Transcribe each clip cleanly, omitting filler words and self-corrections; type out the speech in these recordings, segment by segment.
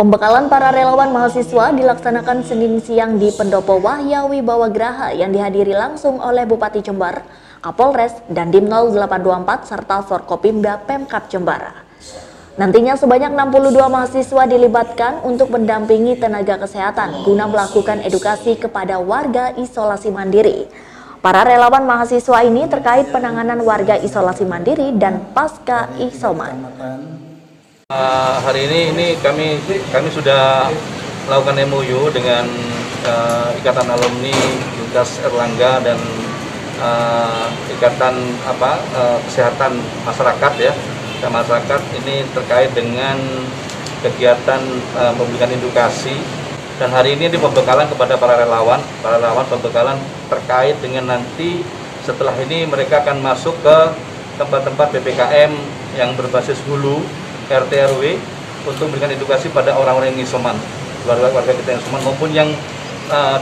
Pembekalan para relawan mahasiswa dilaksanakan Senin siang di Pendopo Wahya Wibawagraha yang dihadiri langsung oleh Bupati Jember, Kapolres, dan Dim 0824 serta Forkopimda Pemkab Jember. Nantinya sebanyak 62 mahasiswa dilibatkan untuk mendampingi tenaga kesehatan guna melakukan edukasi kepada warga isolasi mandiri. Para relawan mahasiswa ini terkait penanganan warga isolasi mandiri dan pasca isoman. Hari ini kami sudah melakukan MOU dengan Ikatan Alumni Universitas Erlangga dan Ikatan Kesehatan Masyarakat ya. Masyarakat ini terkait dengan kegiatan memberikan edukasi, dan hari ini pembekalan kepada para relawan pembekalan terkait dengan nanti setelah ini mereka akan masuk ke tempat-tempat PPKM yang berbasis hulu RT RW untuk memberikan edukasi pada orang-orang yang isoman, warga kita yang isoman maupun yang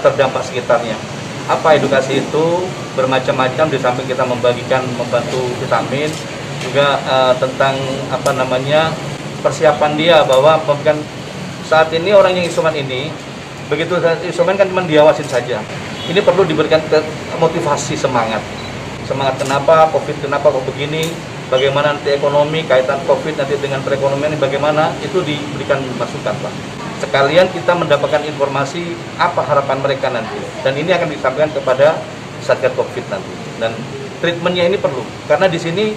terdampak sekitarnya. Apa edukasi itu? Bermacam-macam, di samping kita membantu vitamin, juga tentang persiapan dia bahwa saat ini orang yang isoman ini, begitu isoman kan cuma diawasin saja. Ini perlu diberikan motivasi, semangat kenapa COVID, kenapa kok begini, bagaimana nanti ekonomi, kaitan COVID nanti dengan perekonomian bagaimana, itu diberikan masukan Pak. Sekalian kita mendapatkan informasi apa harapan mereka nanti, dan ini akan disampaikan kepada Satgas COVID nanti. Dan treatmentnya ini perlu, karena di sini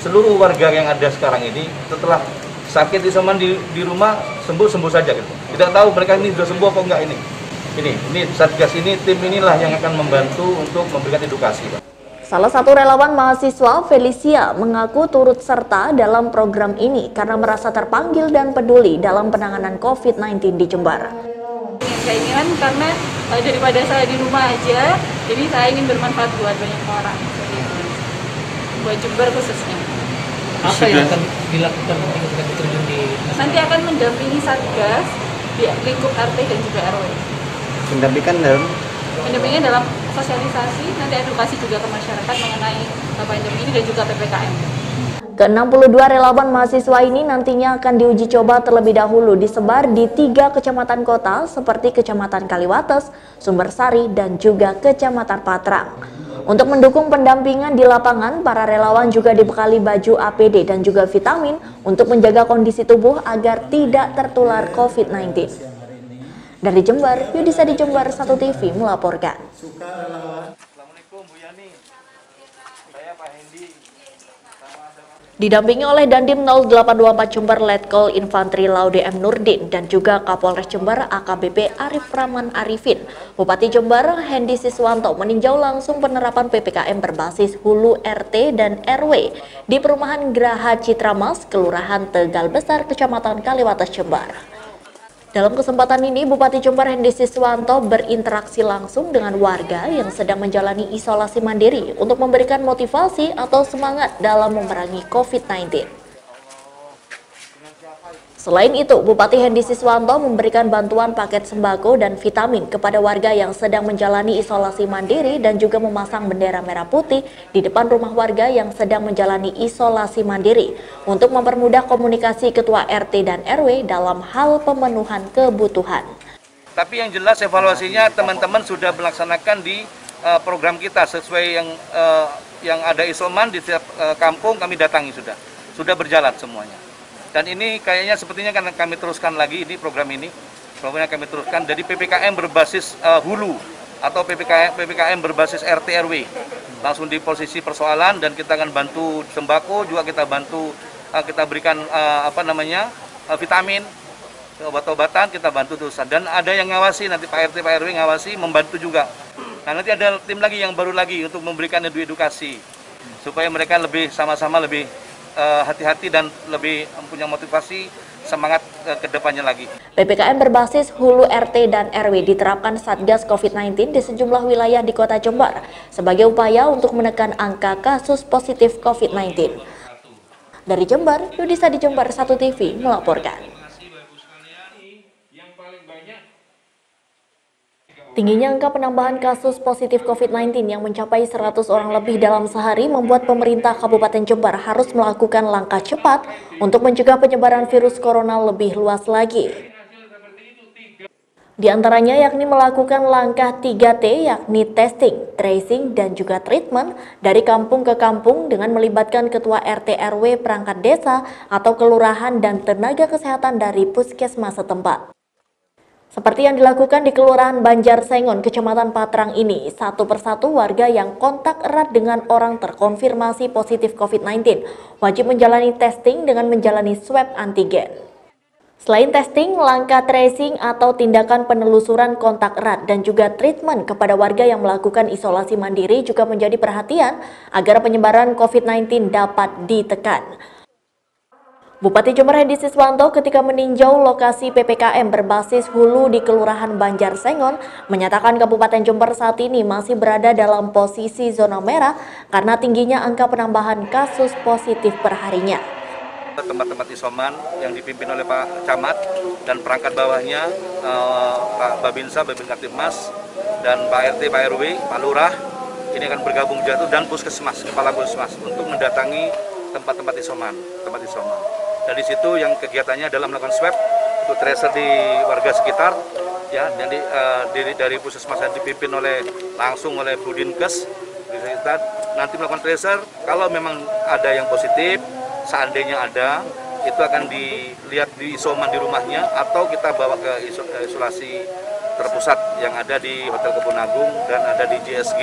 seluruh warga yang ada sekarang ini setelah sakit isoman di rumah sembuh saja gitu. Tidak tahu mereka ini sudah sembuh apa enggak ini. Ini Satgas ini, tim inilah yang akan membantu untuk memberikan edukasi Pak. Salah satu relawan mahasiswa, Felicia, mengaku turut serta dalam program ini karena merasa terpanggil dan peduli dalam penanganan COVID-19 di Jember. Keinginan karena daripada saya di rumah aja, jadi saya ingin bermanfaat buat banyak orang, buat Jember khususnya. Apa yang akan dilakukan ketika terjun di nanti akan mendampingi Satgas di lingkup RT dan juga RW. Mendampingi dalam sosialisasi, nanti edukasi juga ke masyarakat mengenai pandemi ini dan juga PPKM. Ke-62 relawan mahasiswa ini nantinya akan diuji coba terlebih dahulu disebar di 3 kecamatan kota seperti Kecamatan Kaliwates, Sumbersari, dan juga Kecamatan Patrang. Untuk mendukung pendampingan di lapangan, para relawan juga dibekali baju APD dan juga vitamin untuk menjaga kondisi tubuh agar tidak tertular COVID-19. Dari Jember, Yudisa di Jember 1 TV melaporkan. Assalamualaikum Bu Yani. Saya Pak Hendi. Didampingi oleh Dandim 0824 Jember Letkol Infantri Laude M. Nurdin dan juga Kapolres Jember AKBP Arif Rahman Arifin, Bupati Jember Hendi Siswanto meninjau langsung penerapan PPKM berbasis hulu RT dan RW di perumahan Graha Citramas, Kelurahan Tegal Besar, Kecamatan Kaliwates, Jember. Dalam kesempatan ini, Bupati Jember Hendi Siswanto berinteraksi langsung dengan warga yang sedang menjalani isolasi mandiri untuk memberikan motivasi atau semangat dalam memerangi COVID-19. Selain itu, Bupati Hendi Siswanto memberikan bantuan paket sembako dan vitamin kepada warga yang sedang menjalani isolasi mandiri dan juga memasang bendera merah putih di depan rumah warga yang sedang menjalani isolasi mandiri untuk mempermudah komunikasi Ketua RT dan RW dalam hal pemenuhan kebutuhan. Tapi yang jelas evaluasinya teman-teman sudah melaksanakan di program kita sesuai yang ada isoman di setiap kampung kami datangi sudah berjalan semuanya. Dan ini kayaknya sepertinya kan kami teruskan lagi ini programnya kami teruskan dari PPKM berbasis hulu atau PPKM berbasis RT RW langsung di posisi persoalan, dan kita akan bantu sembako juga, kita bantu kita berikan vitamin, obat-obatan kita bantu terusan, dan ada yang ngawasi nanti Pak RT Pak RW ngawasi membantu juga. Nah nanti ada tim lagi yang baru lagi untuk memberikan edukasi supaya mereka lebih sama-sama lebih hati-hati dan lebih punya motivasi semangat ke depannya lagi. PPKM berbasis hulu RT dan RW diterapkan Satgas COVID-19 di sejumlah wilayah di Kota Jember sebagai upaya untuk menekan angka kasus positif COVID-19. Dari Jember, Yudisa di Jember 1 TV melaporkan. Tingginya angka penambahan kasus positif COVID-19 yang mencapai 100 orang lebih dalam sehari membuat pemerintah Kabupaten Jember harus melakukan langkah cepat untuk mencegah penyebaran virus corona lebih luas lagi. Di antaranya yakni melakukan langkah 3T yakni testing, tracing, dan juga treatment dari kampung ke kampung dengan melibatkan ketua RT RW perangkat desa atau kelurahan dan tenaga kesehatan dari puskesmas setempat. Seperti yang dilakukan di Kelurahan Banjar Sengon, Kecamatan Patrang ini, satu persatu warga yang kontak erat dengan orang terkonfirmasi positif COVID-19 wajib menjalani testing dengan menjalani swab antigen. Selain testing, langkah tracing atau tindakan penelusuran kontak erat dan juga treatment kepada warga yang melakukan isolasi mandiri juga menjadi perhatian agar penyebaran COVID-19 dapat ditekan. Bupati Jember Hendy Siswanto ketika meninjau lokasi PPKM berbasis hulu di Kelurahan Banjar Sengon menyatakan Kabupaten Jember saat ini masih berada dalam posisi zona merah karena tingginya angka penambahan kasus positif perharinya. Tempat-tempat isoman yang dipimpin oleh Pak Camat dan perangkat bawahnya Pak Babinsa, Babin Kaptipmas, dan Pak RT, Pak RW, Pak Lurah ini akan bergabung jatuh dan Puskesmas, Kepala Puskesmas untuk mendatangi tempat-tempat isoman. Dan di situ yang kegiatannya adalah melakukan swab untuk tracer di warga sekitar, ya. Jadi dari puskesmas yang dipimpin langsung oleh Budinkes di sekitar, nanti melakukan tracer. Kalau memang ada yang positif, seandainya ada, itu akan dilihat di isoman di rumahnya atau kita bawa ke isolasi terpusat yang ada di Hotel Kebun Agung dan ada di JSG.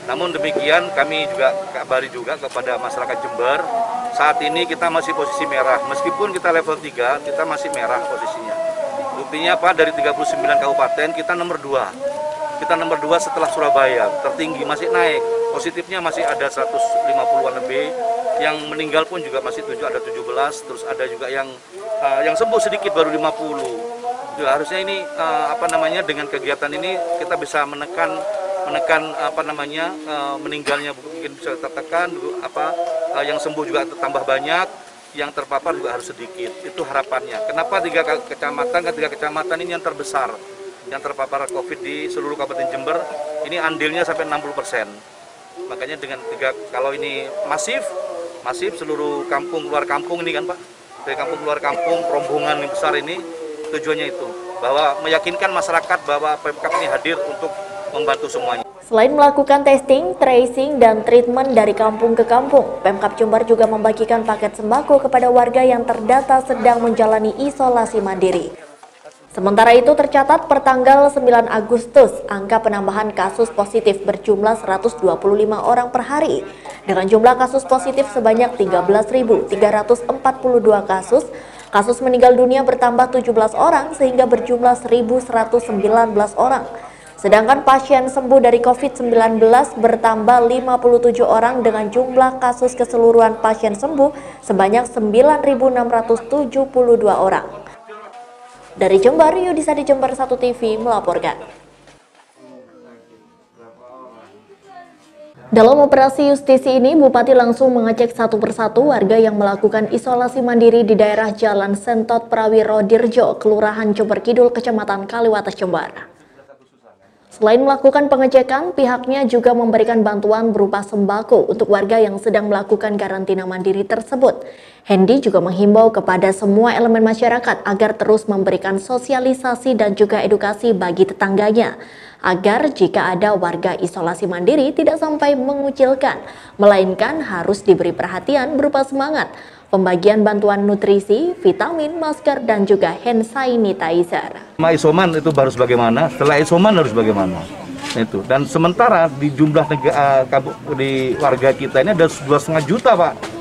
Namun demikian kami juga kabari juga kepada masyarakat Jember, saat ini kita masih posisi merah, meskipun kita level 3, kita masih merah posisinya. Buktinya apa? Dari 39 kabupaten kita nomor 2. Kita nomor 2 setelah Surabaya, tertinggi, masih naik. Positifnya masih ada 150-an lebih, yang meninggal pun juga masih ada 17, terus ada juga yang sembuh sedikit baru 50. Juga harusnya ini dengan kegiatan ini kita bisa menekan meninggalnya mungkin bisa tertekan, yang sembuh juga tambah banyak, yang terpapar juga harus sedikit. Itu harapannya. Kenapa ketiga kecamatan ini yang terbesar yang terpapar COVID di seluruh Kabupaten Jember, ini andilnya sampai 60%. Makanya kalau ini masif seluruh kampung luar kampung ini kan Pak, dari kampung luar kampung rombongan yang besar ini, tujuannya itu bahwa meyakinkan masyarakat bahwa Pemkab ini hadir untuk membantu semuanya. Selain melakukan testing, tracing, dan treatment dari kampung ke kampung, Pemkab Jember juga membagikan paket sembako kepada warga yang terdata sedang menjalani isolasi mandiri. Sementara itu tercatat per tanggal 9 Agustus, angka penambahan kasus positif berjumlah 125 orang per hari. Dengan jumlah kasus positif sebanyak 13.342 kasus meninggal dunia bertambah 17 orang sehingga berjumlah 1.119 orang. Sedangkan pasien sembuh dari COVID-19 bertambah 57 orang dengan jumlah kasus keseluruhan pasien sembuh sebanyak 9.672 orang. Dari Jember, Yudisa di Jember 1 TV melaporkan. Dalam operasi justisi ini, Bupati langsung mengecek satu persatu warga yang melakukan isolasi mandiri di daerah Jalan Sentot Prawiro Dirjo, Kelurahan Jember Kidul, Kecamatan Kaliwates, Jember. Selain melakukan pengecekan, pihaknya juga memberikan bantuan berupa sembako untuk warga yang sedang melakukan karantina mandiri tersebut. Hendy juga menghimbau kepada semua elemen masyarakat agar terus memberikan sosialisasi dan juga edukasi bagi tetangganya, agar jika ada warga isolasi mandiri tidak sampai mengucilkan, melainkan harus diberi perhatian berupa semangat, pembagian bantuan nutrisi, vitamin, masker, dan juga hand sanitizer. Isoman itu harus bagaimana, setelah isoman harus bagaimana. Itu. Dan sementara di jumlah di warga kita ini ada 2,5 juta Pak.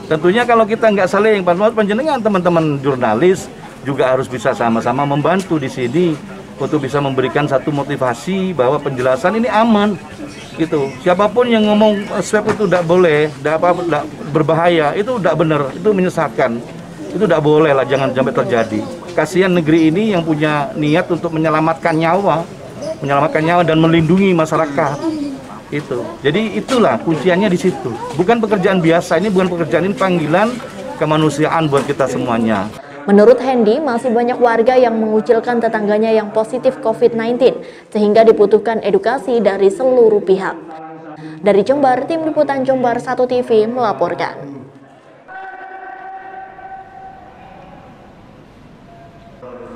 Tentunya kalau kita nggak saling panjenengan teman-teman jurnalis juga harus bisa sama-sama membantu di sini untuk bisa memberikan satu motivasi bahwa penjelasan ini aman. Gitu. Siapapun yang ngomong swab itu tidak boleh, tidak berbahaya, itu tidak benar, itu menyesatkan. Itu tidak boleh lah, jangan sampai terjadi. Kasihan negeri ini yang punya niat untuk menyelamatkan nyawa dan melindungi masyarakat. Itu. Jadi itulah kunciannya di situ. Bukan pekerjaan biasa, ini bukan pekerjaan, ini panggilan kemanusiaan buat kita semuanya. Menurut Hendy, masih banyak warga yang mengucilkan tetangganya yang positif COVID-19, sehingga dibutuhkan edukasi dari seluruh pihak. Dari Jember, Tim Liputan Jember 1 TV melaporkan.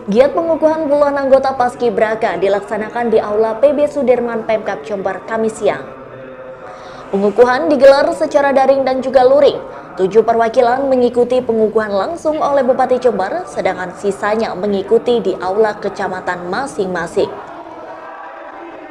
Giat pengukuhan puluhan anggota Paskibraka dilaksanakan di Aula PB Sudirman Pemkab Jember Kamis siang. Pengukuhan digelar secara daring dan juga luring. 7 perwakilan mengikuti pengukuhan langsung oleh Bupati Jember, sedangkan sisanya mengikuti di aula kecamatan masing-masing.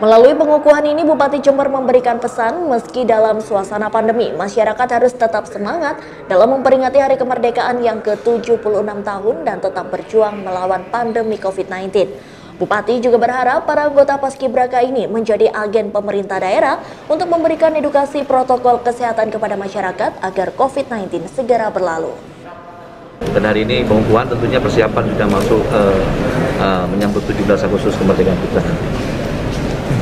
Melalui pengukuhan ini, Bupati Jember memberikan pesan meski dalam suasana pandemi, masyarakat harus tetap semangat dalam memperingati Hari Kemerdekaan yang ke-76 tahun dan tetap berjuang melawan pandemi COVID-19. Bupati juga berharap para anggota Paskibraka ini menjadi agen pemerintah daerah untuk memberikan edukasi protokol kesehatan kepada masyarakat agar COVID-19 segera berlalu. Dan hari ini pengukuhan tentunya persiapan sudah masuk menyambut 17 Agustus kemerdekaan kita.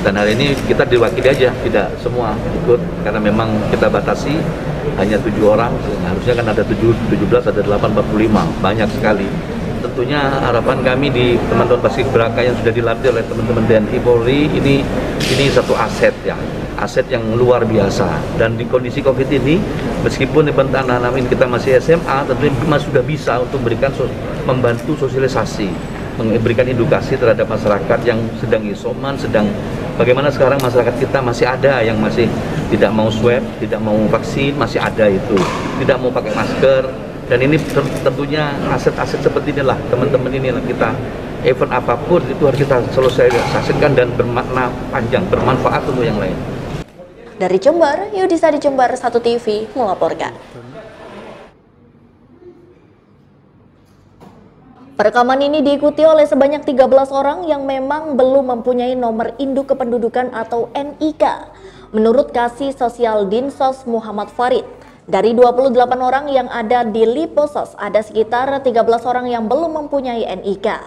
Dan hari ini kita diwakili aja, tidak semua ikut karena memang kita batasi hanya 7 orang. Harusnya kan ada 17, ada 8, 45, banyak sekali. Tentunya harapan kami di teman-teman Paskibraka yang sudah dilatih oleh teman-teman TNI Polri ini satu aset ya, aset yang luar biasa. Dan di kondisi COVID ini, meskipun anak-anak ini kita masih SMA, tentunya masih sudah bisa untuk membantu sosialisasi, memberikan edukasi terhadap masyarakat yang sedang isoman, bagaimana sekarang masyarakat kita masih ada yang masih tidak mau swab, tidak mau vaksin, masih ada itu, tidak mau pakai masker. Dan ini tentunya aset-aset seperti inilah, teman-teman inilah kita, event apapun itu harus kita selesaikan dan bermakna panjang, bermanfaat untuk yang lain. Dari Jember, Yudhisa di Jember 1 TV melaporkan. Perekaman ini diikuti oleh sebanyak 13 orang yang memang belum mempunyai nomor induk kependudukan atau NIK. Menurut Kasih Sosial Dinsos Muhammad Farid, dari 28 orang yang ada di Liposos, ada sekitar 13 orang yang belum mempunyai NIK.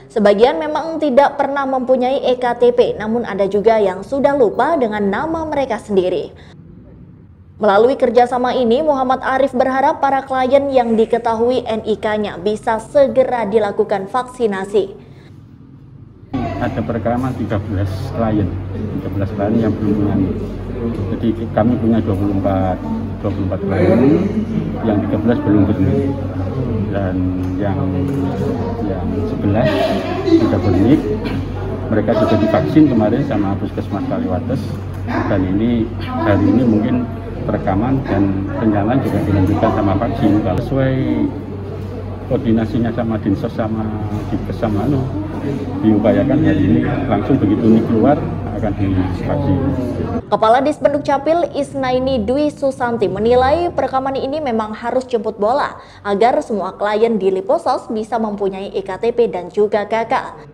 Sebagian memang tidak pernah mempunyai EKTP, namun ada juga yang sudah lupa dengan nama mereka sendiri. Melalui kerjasama ini, Muhammad Arif berharap para klien yang diketahui NIK-nya bisa segera dilakukan vaksinasi. Ada perekaman 13 klien yang belum punya. Jadi kami punya 24 klien, yang 13 belum bernik, dan yang 11 sudah bernik. Mereka sudah divaksin kemarin sama Puskesmas Kaliwates, dan hari ini mungkin perekaman dan penjalan juga dilanjutkan sama vaksin. Kalau sesuai koordinasinya sama Dinsos sama Dinkes sama diupayakan hari ini langsung begitu ini keluar akan divaksin. Kepala Dispenduk Capil Isnaini Dwi Susanti menilai perekaman ini memang harus jemput bola agar semua klien di Liposos bisa mempunyai EKTP dan juga KK.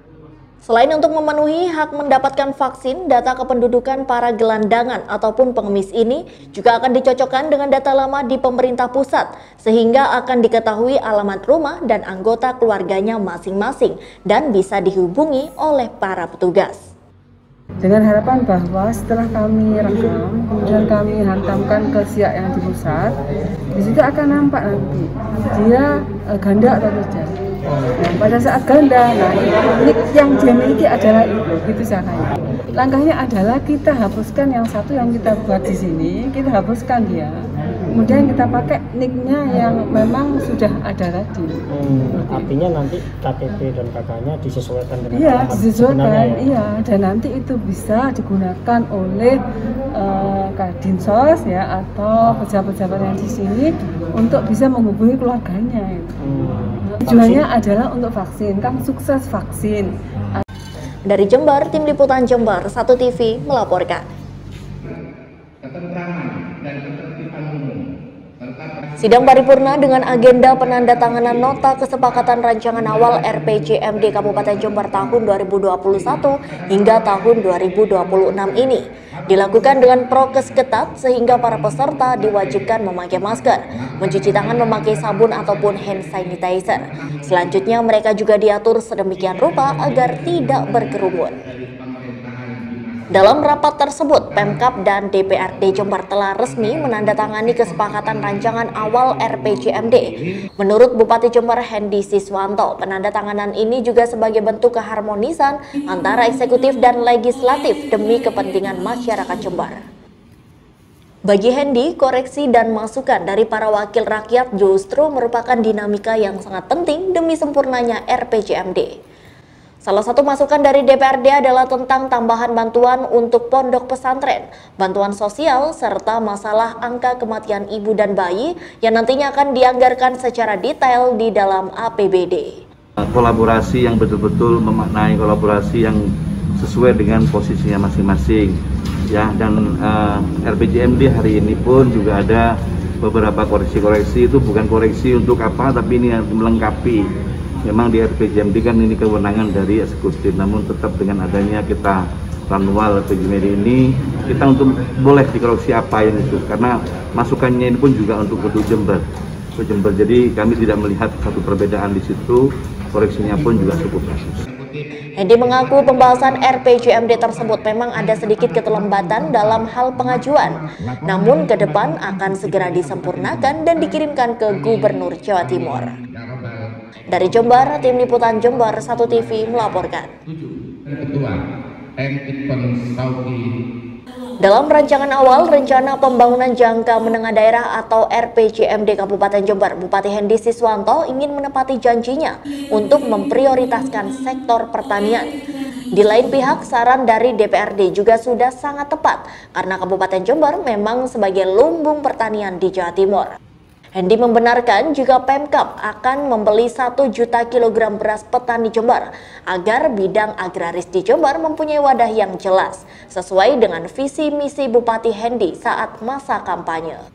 Selain untuk memenuhi hak mendapatkan vaksin, data kependudukan para gelandangan ataupun pengemis ini juga akan dicocokkan dengan data lama di pemerintah pusat, sehingga akan diketahui alamat rumah dan anggota keluarganya masing-masing dan bisa dihubungi oleh para petugas. Dengan harapan bahwa setelah kami rekam, kemudian kami hantamkan ke SIAK yang di pusat, di situ akan nampak nanti dia ganda atau tidak. Nah, pada saat ganda, nik yang dia miliki adalah itu caranya. Langkahnya adalah kita hapuskan yang satu yang kita buat di sini, kita hapuskan dia. Kemudian kita pakai nicknya yang memang sudah ada tadi. Artinya nanti KTP dan KK-nya disesuaikan dengan disesuaikan, ya? Dan nanti itu bisa digunakan oleh Kadinsos ya atau pejabat-pejabat yang di sini untuk bisa menghubungi keluarganya. Tujuannya adalah untuk vaksin, kan sukses vaksin. Dari Jember, Tim Liputan Jember 1 TV melaporkan. Sidang paripurna dengan agenda penandatanganan nota kesepakatan rancangan awal RPJMD Kabupaten Jember tahun 2021 hingga tahun 2026 ini dilakukan dengan prokes ketat sehingga para peserta diwajibkan memakai masker, mencuci tangan memakai sabun ataupun hand sanitizer. Selanjutnya mereka juga diatur sedemikian rupa agar tidak berkerumun. Dalam rapat tersebut, Pemkab dan DPRD Jember telah resmi menandatangani kesepakatan rancangan awal RPJMD. Menurut Bupati Jember Hendy Siswanto, penandatanganan ini juga sebagai bentuk keharmonisan antara eksekutif dan legislatif demi kepentingan masyarakat Jember. Bagi Hendy, koreksi dan masukan dari para wakil rakyat justru merupakan dinamika yang sangat penting demi sempurnanya RPJMD. Salah satu masukan dari DPRD adalah tentang tambahan bantuan untuk pondok pesantren, bantuan sosial, serta masalah angka kematian ibu dan bayi yang nantinya akan dianggarkan secara detail di dalam APBD. Kolaborasi yang betul-betul memaknai kolaborasi yang sesuai dengan posisinya masing-masing. Ya, dan RPJMD hari ini pun juga ada beberapa koreksi-koreksi, itu bukan koreksi untuk apa, tapi ini yang melengkapi. Memang di RPJMD kan ini kewenangan dari eksekutif, namun tetap dengan adanya kita manual RPJMD ini, kita untuk boleh dikoreksi apa yang itu, karena masukannya ini pun juga untuk Jember. Jadi kami tidak melihat satu perbedaan di situ, koreksinya pun juga cukup bagus. Hendy mengaku pembahasan RPJMD tersebut memang ada sedikit keterlambatan dalam hal pengajuan, namun ke depan akan segera disempurnakan dan dikirimkan ke Gubernur Jawa Timur. Dari Jember, Tim Liputan Jember 1 TV melaporkan. Dalam rancangan awal Rencana Pembangunan Jangka Menengah Daerah atau RPJMD Kabupaten Jember, Bupati Hendy Siswanto ingin menepati janjinya untuk memprioritaskan sektor pertanian. Di lain pihak, saran dari DPRD juga sudah sangat tepat karena Kabupaten Jember memang sebagai lumbung pertanian di Jawa Timur. Hendy membenarkan jika Pemkab akan membeli 1 juta kilogram beras petani Jember agar bidang agraris di Jember mempunyai wadah yang jelas sesuai dengan visi misi Bupati Hendy saat masa kampanye.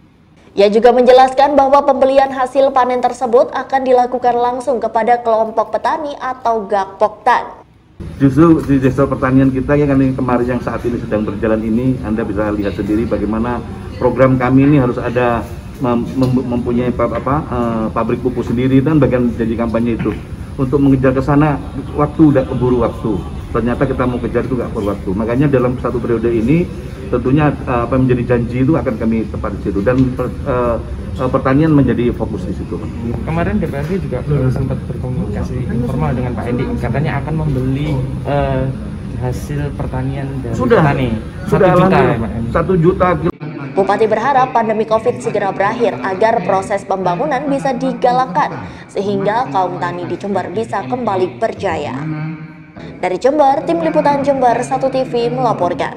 Ia juga menjelaskan bahwa pembelian hasil panen tersebut akan dilakukan langsung kepada kelompok petani atau Gapoktan. Justru di sektor pertanian kita yang kemarin yang saat ini sedang berjalan ini, Anda bisa lihat sendiri bagaimana program kami ini harus ada mempunyai pabrik pupuk sendiri, dan bagian dari kampanye itu untuk mengejar ke sana waktu udah keburu waktu, ternyata kita mau kejar itu nggak perlu waktu. Makanya dalam satu periode ini tentunya apa yang menjadi janji itu akan kami tepat di situ, dan pertanian menjadi fokus di situ. Kemarin DPRD juga sempat berkomunikasi informal dengan Pak Hendy, katanya akan membeli hasil pertanian dari petani 1 juta, Pak. 1 juta. Bupati berharap pandemi COVID segera berakhir agar proses pembangunan bisa digalakkan sehingga kaum tani di Jember bisa kembali berjaya. Dari Jember, Tim Liputan Jember 1 TV melaporkan.